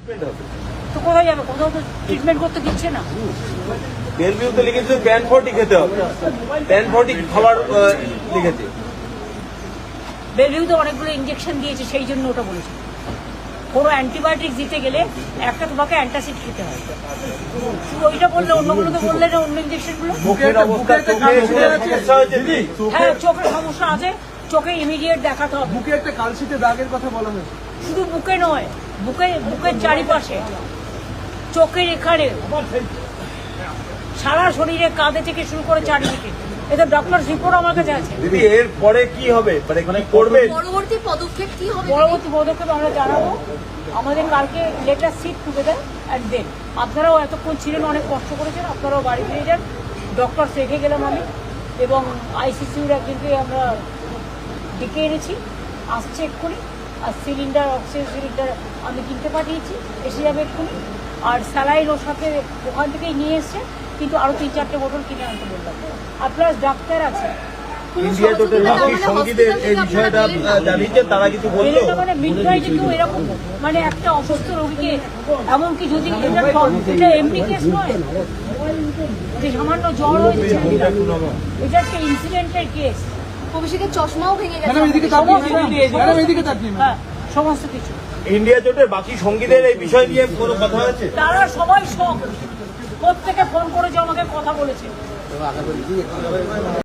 তো কোথায় যাবে? কোথাও তো ট্রিটমেন্ট করতে দিচ্ছে না। বেলভিউতে লিখেছে প্যান40 খেতে হবে, প্যান40 খাবার লিখেছে। বেলভিউতে অনেকগুলো ইঞ্জেকশন দিয়েছে, সেই জন্য ওটা বলেছে। কোনো অ্যান্টিবায়োটিক দিতে গেলে একটা তোমাকে অ্যান্টাসিড খেতে হয়। শুধু ওইটা বললে, অন্যগুলোতে বললে না, অন্য ইঞ্জেকশনগুলো। হ্যাঁ, চোখের সমস্যা আছে, চোখে ইমিডিয়েট দেখাতে হবে। বুকে একটা কালশিটে দাগের কথা বলা হয়েছে। শুধু বুকে নয়, বুকের চারিপাশে, চোখের এখানে, সারা শরীরে, কাঁধে থেকে শুরু করে চারিদিকে। এটা ডক্টর রিপোর্ট আমার কাছে আছে। দিদি এর পরে কি হবে, মানে করবে? পরবর্তী পদক্ষেপ কি হবে? পরবর্তী পদক্ষেপ আমরা জানাবো। আমাদের কালকে লেটার সিট টুগেদার অ্যাট দেন। আপনারাও এতক্ষণ ছিলেন, অনেক কষ্ট করেছেন, আপনারাও বাড়ি ফিরে যান। ডক্টর রেখে গেলাম আমি, এবং আইসিসিউর একজনকে আমরা ডেকে এনেছি, আসছে এক্ষুনি। আর সিলিন্ডার, অক্সিজেন সিলিন্ডার আমি কিনতে পাঠিয়েছি, এসে যাবে এক্ষুনি। আর স্যালাইন ওর সাথে ওখান থেকেই নিয়ে এসছে, কিন্তু আরও 3-4টে বোতল কিনে আনতে বললাম। আর প্লাস ডাক্তার আছে। ইন্ডিয়া জোটের বাকি সঙ্গীদের এই বিষয়টা জানিয়েছে, তারা কিছু বললো? মানে মিডনাইটে কেউ এরকম, মানে একটা অসুস্থ রোগীকে, এমনকি যদি এটা এমনি কেস নয় যে সামান্য জ্বর হয়েছে, এটা একটা ইনসিডেন্টের কেস। অভিষেকের চশমাও ভেঙে গেছে। হ্যাঁ, সমস্ত কিছু। ইন্ডিয়া জোটের বাকি সঙ্গীদের এই বিষয় নিয়ে কোনো কথা হয়েছে? তারা সবাই শখ, প্রত্যেকে ফোন করেছে, আমাকে কথা বলেছে।